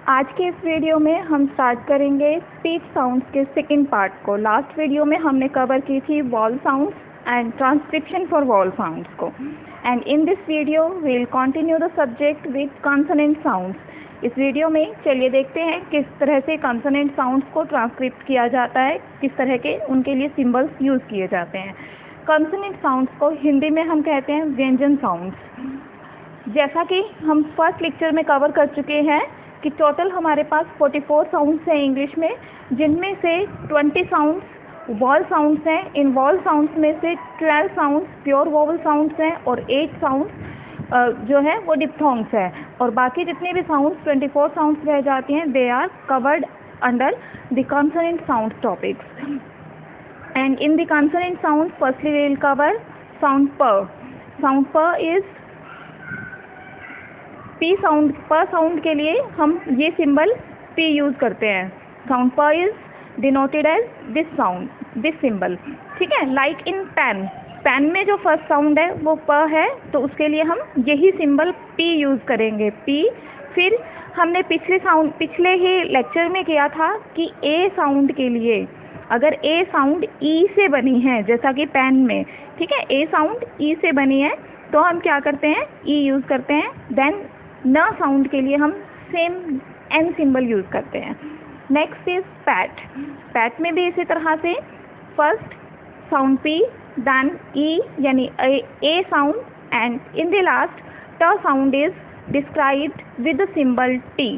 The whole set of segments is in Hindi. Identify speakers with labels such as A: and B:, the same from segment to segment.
A: आज के इस वीडियो में हम स्टार्ट करेंगे स्पीच साउंड्स के सेकंड पार्ट को। लास्ट वीडियो में हमने कवर की थी vowel sounds and transcription for vowel sounds को, and in this video we will continue the subject with consonant sounds. इस वीडियो में चलिए देखते हैं किस तरह से कॉन्सोनेंट साउंड्स को ट्रांसक्रिप्ट किया जाता है, किस तरह के उनके लिए सिंबल्स यूज़ किए जाते हैं। कॉन्सोनेंट साउंड्स को हिंदी में हम कहते हैं व्यंजन साउंड्स। जैसा कि हम फर्स्ट लेक्चर में कवर कर चुके हैं कि टोटल हमारे पास 44 साउंड्स हैं इंग्लिश में, जिनमें से 20 साउंड्स वॉल साउंड्स हैं। इन वॉल साउंड्स में से 12 साउंड्स प्योर वोवल साउंड्स हैं और 8 साउंड्स जो है वो डिप्थोंग्स है, और बाकी जितने भी साउंड्स 24 साउंड्स रह जाती हैं they are covered under the consonant sounds topics. And in the consonant sound firstly we will cover sound प। साउंड प इज पी साउंड। प साउंड के लिए हम ये सिंबल पी यूज़ करते हैं। साउंड प is denoted as this sound, this symbol, ठीक है। लाइक इन पेन, पेन में जो फर्स्ट साउंड है वो प है, तो उसके लिए हम यही सिंबल पी यूज़ करेंगे, पी। फिर हमने पिछले ही लेक्चर में किया था कि ए साउंड के लिए अगर ए साउंड ई से बनी है, जैसा कि पेन में, ठीक है, ए साउंड ई से बनी है तो हम क्या करते हैं, ई यूज़ करते हैं। देन न साउंड के लिए हम सेम एन सिंबल यूज़ करते हैं। Next is PAT. पैट में भी इसी तरह से first sound P, then E यानी A sound, and in the last T sound is described with the symbol T,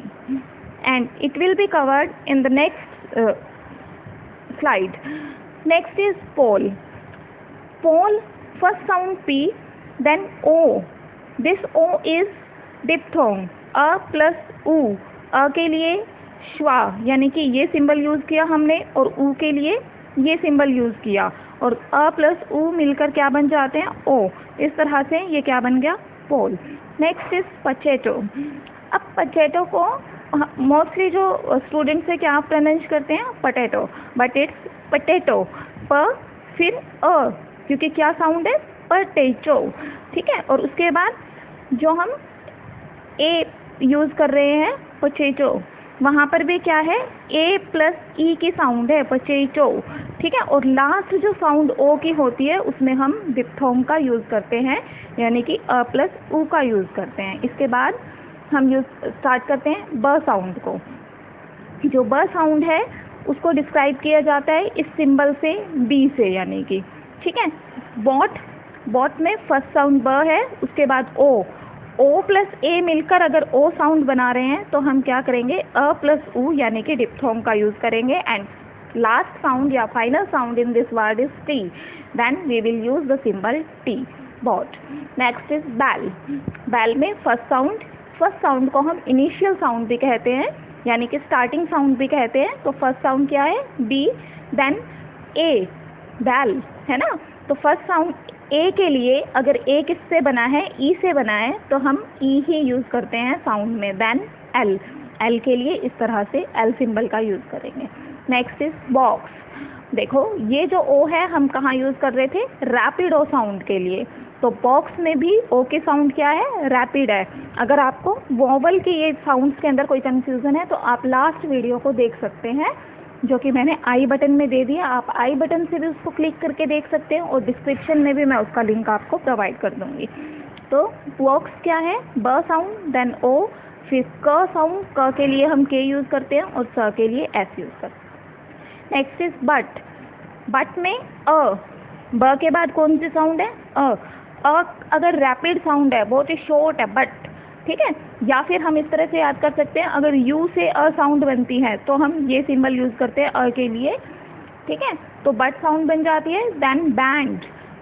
A: and it will be covered in the next slide. Next is pole. Pole, first sound P, then O. This O is diphthong. A plus U. A के लिए श्वा यानी कि ये सिंबल यूज़ किया हमने, और U के लिए ये सिंबल यूज़ किया, और A प्लस U मिलकर क्या बन जाते हैं, O। इस तरह से ये क्या बन गया, पोल। Next is पचेटो। अब पचेटो को मोस्टली जो स्टूडेंट्स है क्या प्रोनाउंस करते हैं, पटेटो, बट इट्स पटेटो, प फिर अ, क्योंकि क्या साउंड है, पटेटो, ठीक है। और उसके बाद जो हम ए यूज़ कर रहे हैं पचेटो, वहाँ पर भी क्या है, ए प्लस ई की साउंड है, पचेटो, ठीक है। और लास्ट जो साउंड ओ की होती है उसमें हम डिप्थोंग का यूज़ करते हैं, यानी कि अ प्लस ऊ का यूज़ करते हैं। इसके बाद हम स्टार्ट करते हैं ब साउंड को। जो ब साउंड है उसको डिस्क्राइब किया जाता है इस सिंबल से, बी से, यानी कि, ठीक है। बॉट में फर्स्ट साउंड ब है, उसके बाद ओ प्लस ए मिलकर अगर ओ साउंड बना रहे हैं तो हम क्या करेंगे, अ प्लस ऊ यानी कि डिप्थोंग का यूज़ करेंगे। एंड लास्ट साउंड या final sound in this word is T, then we will use the symbol T, bought. Next is bell. Bell में फर्स्ट साउंड को हम इनिशियल साउंड भी कहते हैं, यानी कि स्टार्टिंग साउंड भी कहते हैं। तो फर्स्ट साउंड क्या है, बी, देन ए, बैल, है ना। तो फर्स्ट साउंड ए के लिए अगर ए किससे बना है, ई से बना है, तो हम ई ही यूज़ करते हैं साउंड में। देन एल के लिए इस तरह से एल सिंबल का यूज़ करेंगे। Next is box. देखो ये जो ओ है हम कहाँ यूज़ कर रहे थे, रैपिड ओ साउंड के लिए। तो बॉक्स में भी ओ के साउंड क्या है, रैपिड है। अगर आपको वोवल के ये साउंड्स के अंदर कोई कंफ्यूजन है तो आप लास्ट वीडियो को देख सकते हैं, जो कि मैंने आई बटन में दे दिया। आप आई बटन से भी उसको क्लिक करके देख सकते हैं, और डिस्क्रिप्शन में भी मैं उसका लिंक आपको प्रोवाइड कर दूँगी। तो बॉक्स क्या है, ब साउंड, देन ओ, फिर क साउंड, क के लिए हम के यूज़ करते हैं और स के लिए एस यूज़ करते हैं। Next is but. बट में अ, ब के बाद कौन सी साउंड है, अ अगर रैपिड साउंड है, बहुत ही शॉर्ट है, बट, ठीक है। या फिर हम इस तरह से याद कर सकते हैं, अगर यू से अ साउंड बनती है तो हम ये सिंबल यूज़ करते हैं अ के लिए, ठीक है। तो बट साउंड बन जाती है। देन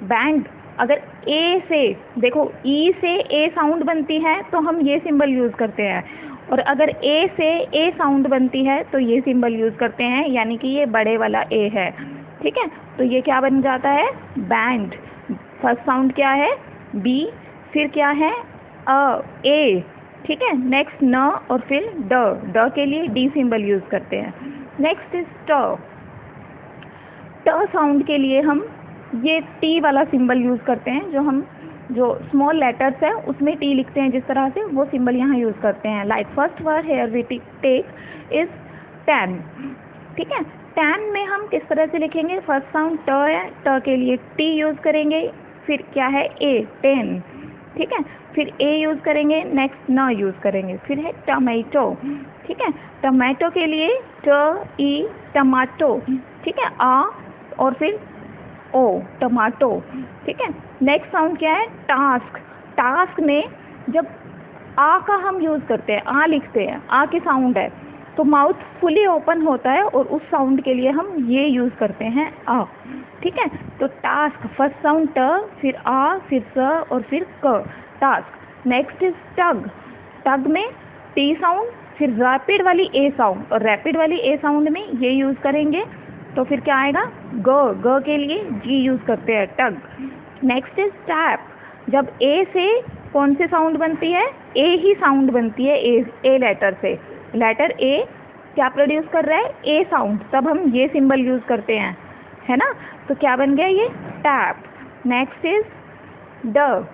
A: बैंड अगर ए से, देखो ई से ए साउंड बनती है तो हम ये सिंबल यूज़ करते हैं, और अगर ए से ए साउंड बनती है तो ये सिंबल यूज़ करते हैं, यानी कि ये बड़े वाला ए है, ठीक है। तो ये क्या बन जाता है, बैंड। फर्स्ट साउंड क्या है, बी, फिर क्या है, अ, ए, ठीक है। नेक्स्ट न, और फिर ड के लिए डी सिंबल यूज़ करते हैं। नेक्स्ट इज ट साउंड के लिए हम ये टी वाला सिंबल यूज़ करते हैं, जो हम जो स्मॉल लेटर्स है उसमें टी लिखते हैं जिस तरह से, वो सिंबल यहाँ यूज़ करते हैं। Like first word here we take is tan, ठीक है। टैन में हम किस तरह से लिखेंगे, फर्स्ट साउंड ट है, ट के लिए टी यूज़ करेंगे, फिर क्या है ए, टेन, ठीक है, फिर ए यूज़ करेंगे, नेक्स्ट न यूज़ करेंगे, फिर है टमेटो, ठीक है। टमाटो के लिए ट ई, टमाटो, ठीक है, आ और फिर ओ, टमाटो, ठीक है। नेक्स्ट साउंड क्या है, टास्क। टास्क में जब आ का हम यूज़ करते हैं, आ लिखते हैं, आ की साउंड है तो माउथ फुली ओपन होता है और उस साउंड के लिए हम ये यूज़ करते हैं आ, ठीक है। तो टास्क, फर्स्ट साउंड ट, फिर आ, फिर स और फिर क, टास्क। नेक्स्ट इज टग। टग में टी साउंड, फिर रैपिड वाली ए साउंड, और रैपिड वाली ए साउंड में ये यूज़ करेंगे तो फिर क्या आएगा, ग, ग के लिए जी यूज़ करते हैं, टग। Next is tap. जब ए से कौन सी साउंड बनती है, ए ही साउंड बनती है, ए लेटर से, लेटर ए क्या प्रोड्यूस कर रहा है, ए साउंड, तब हम ये सिंबल यूज़ करते हैं, है ना। तो क्या बन गया ये, टैप। नेक्स्ट इज ड।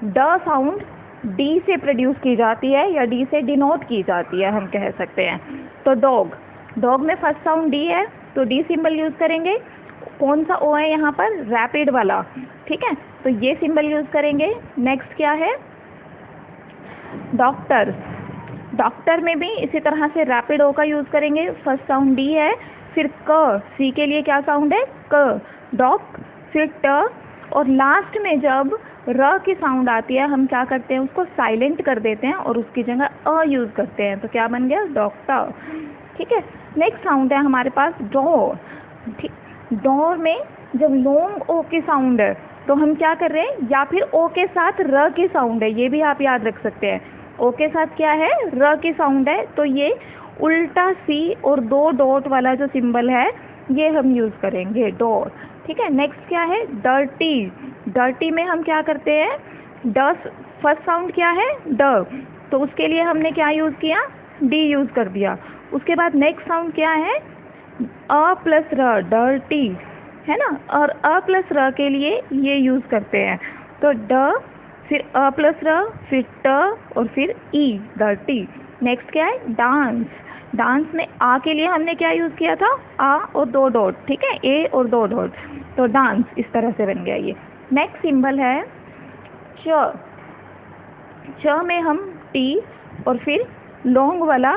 A: ड साउंड डी से प्रोड्यूस की जाती है या डी से डिनोट की जाती है, हम कह सकते हैं। तो डॉग, डॉग में फर्स्ट साउंड डी है तो डी सिंबल यूज़ करेंगे। कौन सा ओ है यहाँ पर, रैपिड वाला, ठीक है, तो ये सिंबल यूज़ करेंगे। नेक्स्ट क्या है, डॉक्टर। डॉक्टर में भी इसी तरह से रैपिड ओ का यूज़ करेंगे, फर्स्ट साउंड डी है, फिर क, सी के लिए क्या साउंड है, क, डॉक, फिर ट, और लास्ट में जब र की साउंड आती है हम क्या करते हैं, उसको साइलेंट कर देते हैं और उसकी जगह अ यूज़ करते हैं, तो क्या बन गया, डॉक्टर, ठीक है। नेक्स्ट साउंड है हमारे पास डोर, ठीक। डोर में जब लॉन्ग ओ की साउंड है तो हम क्या कर रहे हैं, या फिर ओ के साथ र की साउंड है, ये भी आप याद रख सकते हैं। ओ के साथ क्या है, र की साउंड है, तो ये उल्टा सी और दो डॉट वाला जो सिंबल है ये हम यूज़ करेंगे, डोर, ठीक है। नेक्स्ट क्या है, डर्टी। डर्टी में हम क्या करते हैं, ड, फर्स्ट साउंड क्या है, ड, तो उसके लिए हमने क्या यूज़ किया, डी यूज़ कर दिया। उसके बाद नेक्स्ट साउंड क्या है, अ प्लस र, डर्टी, है ना, और अ प्लस र के लिए ये यूज़ करते हैं, तो ड, फिर अ प्लस र, फिर ट और फिर ई, डर्टी। नेक्स्ट क्या है, डांस। डांस में आ के लिए हमने क्या यूज़ किया था, आ और दो डॉट, ठीक है, ए और दो डॉट, तो डांस इस तरह से बन गया ये। नेक्स्ट सिंबल है च। च में हम टी और फिर लॉन्ग वाला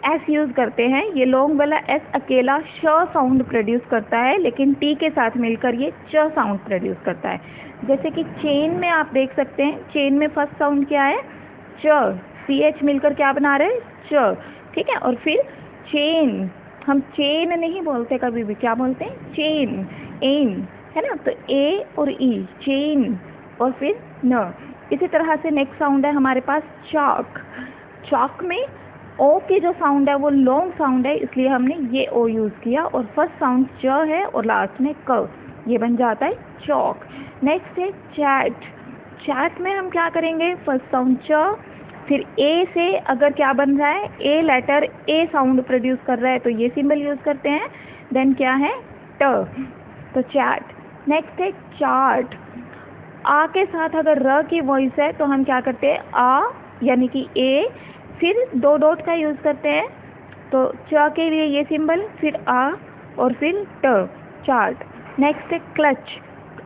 A: एस यूज़ करते हैं। ये लॉन्ग वाला एस अकेला श साउंड प्रोड्यूस करता है, लेकिन टी के साथ मिलकर ये च साउंड प्रोड्यूस करता है। जैसे कि चेन में आप देख सकते हैं, चेन में फर्स्ट साउंड क्या है, च, सी एच मिलकर क्या बना रहे हैं, च, ठीक है। और फिर चेन, हम चेन नहीं बोलते कभी भी, क्या बोलते हैं, चेन, एन, है ना, तो ए और ई, चेन, और फिर न। इसी तरह से नेक्स्ट साउंड है हमारे पास चॉक। चॉक में ओ की जो साउंड है वो लॉन्ग साउंड है, इसलिए हमने ये ओ यूज़ किया, और फर्स्ट साउंड च है और लास्ट में क, ये बन जाता है चॉक। नेक्स्ट है चैट। चैट में हम क्या करेंगे, फर्स्ट साउंड च, फिर ए से अगर क्या बन रहा है, A letter A sound produce कर रहा है तो ये सिंबल यूज़ करते हैं। देन क्या है, ट, तो चैट। नेक्स्ट है चार्ट। आ के साथ अगर र की वॉइस है तो हम क्या करते हैं, आ यानी कि ए, फिर दो डॉट का यूज़ करते हैं, तो च के लिए ये सिंबल, फिर आ और फिर ट, चार्ट। नेक्स्ट है क्लच।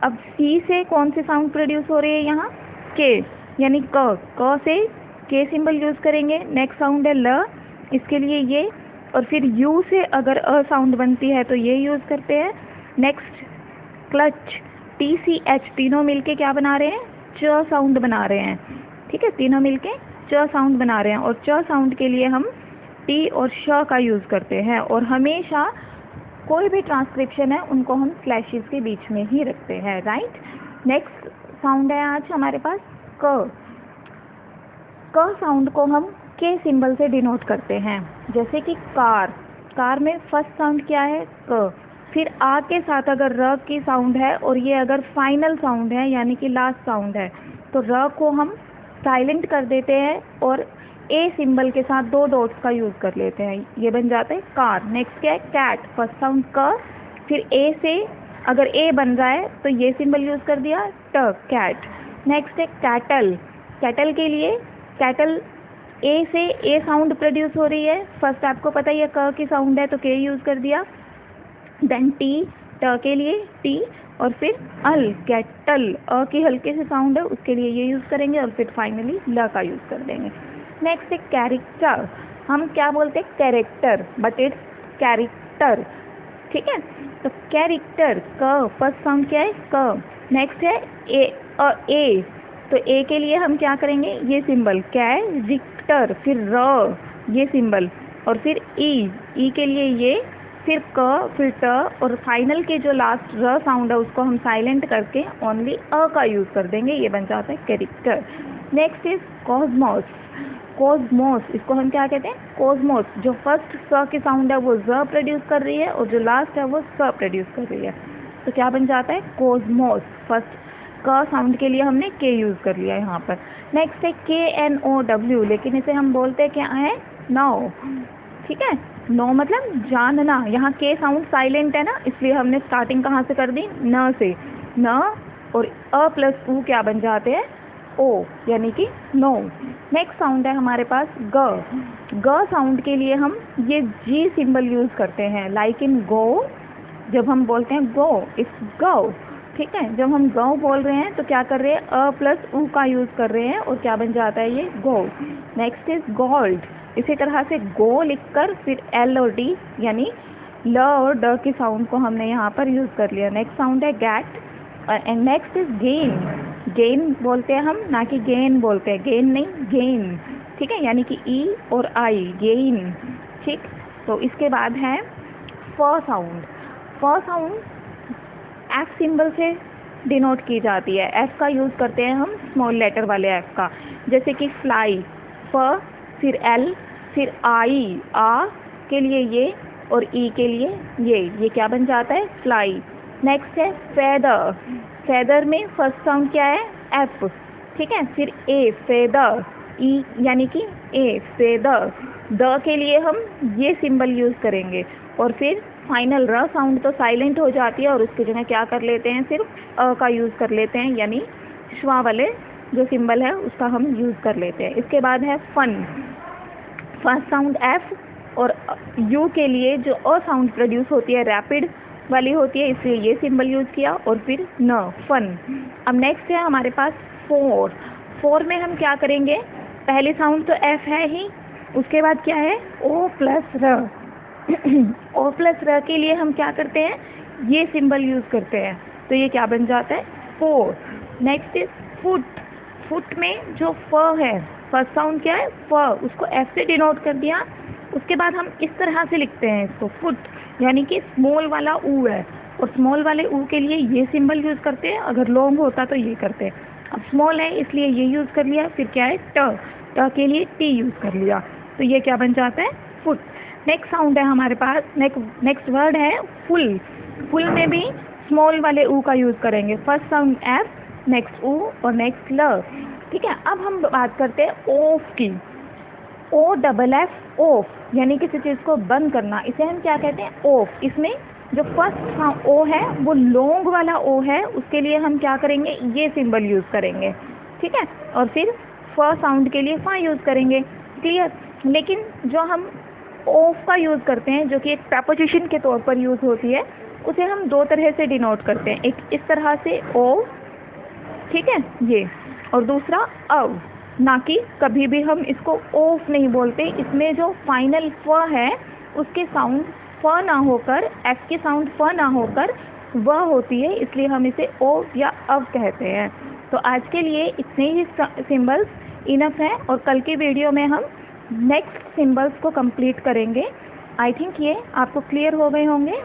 A: अब सी से कौन सी साउंड प्रोड्यूस हो रही है यहाँ, के, यानी क से के सिंबल यूज़ करेंगे। नेक्स्ट साउंड है ल, इसके लिए ये, और फिर यू से अगर अ साउंड बनती है तो ये यूज़ करते हैं। Next clutch, T C H, तीनों मिलके क्या बना रहे हैं, च साउंड बना रहे हैं, ठीक है, तीनों मिलके च साउंड बना रहे हैं, और च साउंड के लिए हम टी और श का यूज़ करते हैं, और हमेशा कोई भी ट्रांसक्रिप्शन है उनको हम स्लैशेस के बीच में ही रखते हैं, राइट। नेक्स्ट साउंड है आज हमारे पास क। क साउंड को हम के सिंबल से डिनोट करते हैं, जैसे कि कार। कार में फर्स्ट साउंड क्या है, क, फिर आ के साथ अगर र की साउंड है और ये अगर फाइनल साउंड है यानी कि लास्ट साउंड है तो र को हम साइलेंट कर देते हैं और ए सिंबल के साथ दो डॉट्स का यूज़ कर लेते हैं, ये बन जाता है कार। नेक्स्ट क्या है, कैट। फर्स्ट साउंड क, फिर ए से अगर ए बन रहा है तो ये सिंबल यूज़ कर दिया, ट, कैट। नेक्स्ट है कैटल। कैटल के लिए कैटल ए से ए साउंड प्रोड्यूस हो रही है, फर्स्ट आपको पता ही है क की साउंड है तो के यूज़ कर दिया, देन टी ट के लिए टी, और फिर अल कैटल अ की हल्के से साउंड है उसके लिए ये यूज़ करेंगे, और फिर फाइनली ल का यूज़ कर देंगे। नेक्स्ट है कैरेक्टर। हम क्या बोलते हैं कैरेक्टर, बट इट्स कैरेक्टर, ठीक है। तो कैरेक्टर क फर्स्ट साउंड क्या है क। नेक्स्ट है ए, तो ए के लिए हम क्या करेंगे ये सिंबल कैरेक्टर, फिर र ये सिंबल, और फिर ई के लिए ये, फिर क, फिर ट, और फाइनल के जो लास्ट र साउंड है उसको हम साइलेंट करके ओनली अ का यूज़ कर देंगे, ये बन जाता है character. Next is Cosmos. Cosmos, इसको हम क्या कहते हैं कॉस्मोस। जो फर्स्ट स की साउंड है वो ज प्रोड्यूस कर रही है और जो लास्ट है वो स प्रोड्यूस कर रही है, तो क्या बन जाता है कॉस्मोस। फर्स्ट क साउंड के लिए हमने के यूज़ कर लिया यहाँ पर। नेक्स्ट है KNOW, लेकिन इसे हम बोलते हैं क्या है नो, ठीक है। नो मतलब जानना, यहाँ के साउंड साइलेंट है ना, इसलिए हमने स्टार्टिंग कहाँ से कर दी न से, न और अ प्लस ऊ क्या बन जाते हैं ओ, यानी कि नो। नेक्स्ट साउंड है हमारे पास ग। ग साउंड के लिए हम ये जी सिंबल यूज़ करते हैं, लाइक इन गो, जब हम बोलते हैं गो इट्स गो, ठीक है। जब हम गो बोल रहे हैं तो क्या कर रहे हैं अ प्लस ऊ का यूज़ कर रहे हैं और क्या बन जाता है ये गो। Next is gold. इसी तरह से गो लिखकर फिर एल और डी यानी ल और ड की साउंड को हमने यहाँ पर यूज़ कर लिया। नेक्स्ट साउंड है get, and next is gain. Gain बोलते हैं हम, ना कि गेन बोलते हैं, गेन नहीं गेन, ठीक है, यानी कि ई और आई गेन, ठीक। तो इसके बाद है फ साउंड। फ साउंड एफ सिंबल से डिनोट की जाती है, एफ का यूज़ करते हैं हम स्मॉल लेटर वाले एफ का, जैसे कि फ्लाई फ, फिर एल, फिर आई आ के लिए ये और ई के लिए ये क्या बन जाता है फ्लाई। नेक्स्ट है फेदर। फेदर में फर्स्ट साउंड क्या है एफ, ठीक है, फिर ए फेदर, ई यानी कि ए फेदर। द के लिए हम ये सिंबल यूज़ करेंगे और फिर फाइनल र साउंड तो साइलेंट हो जाती है और उसके जगह क्या कर लेते हैं सिर्फ अ का यूज़ कर लेते हैं, यानी श्वा वाले जो सिंबल है उसका हम यूज़ कर लेते हैं। इसके बाद है फन। फर्स्ट साउंड एफ और यू के लिए जो अ साउंड प्रोड्यूस होती है रैपिड वाली होती है, इसलिए ये सिंबल यूज़ किया और फिर न फन। अब नेक्स्ट है हमारे पास फोर। फोर में हम क्या करेंगे, पहली साउंड तो एफ है ही, उसके बाद क्या है ओ प्लस र। ओ प्लस र के लिए हम क्या करते हैं ये सिंबल यूज़ करते हैं, तो ये क्या बन जाता है four. Next is foot. Foot में जो फ है फर्स्ट साउंड क्या है फ, उसको एफ से डिनोट कर दिया, उसके बाद हम इस तरह से लिखते हैं इसको फुट, यानी कि स्मॉल वाला ऊ है और स्मॉल वाले ऊ के लिए ये सिंबल यूज़ करते हैं, अगर लॉन्ग होता तो ये करते हैं। अब स्मॉल है इसलिए ये यूज़ कर लिया, फिर क्या है ट के लिए टी यूज़ कर लिया, तो ये क्या बन जाता है फुट। नेक्स्ट साउंड है हमारे पास, नेक्स्ट वर्ड है फुल। फुल में भी स्मॉल वाले ऊ का यूज़ करेंगे, फर्स्ट साउंड एफ, नेक्स्ट ऊ और नेक्स्ट ल, ठीक है। अब हम बात करते हैं ऑफ की। ओ डबल एफ ऑफ, यानी किसी चीज़ को बंद करना, इसे हम क्या कहते हैं ऑफ। इसमें जो फर्स्ट ओ है वो लॉन्ग वाला ओ है, उसके लिए हम क्या करेंगे ये सिंबल यूज़ करेंगे, ठीक है, और फिर फ साउंड के लिए फा यूज़ करेंगे, क्लियर। लेकिन जो हम ऑफ का यूज़ करते हैं जो कि एक प्रेपोजिशन के तौर पर यूज़ होती है, उसे हम दो तरह से डिनोट करते हैं, एक इस तरह से ओ, ठीक है ये, और दूसरा अव, ना कि कभी भी हम इसको ऑफ नहीं बोलते। इसमें जो फाइनल फ है उसके साउंड फ ना होकर, एफ की साउंड फ ना होकर व होती है, इसलिए हम इसे ओ या अव कहते हैं। तो आज के लिए इतने ही सिंबल्स इनफ हैं और कल की वीडियो में हम नेक्स्ट सिंबल्स को कंप्लीट करेंगे। आई थिंक ये आपको क्लियर हो गए होंगे।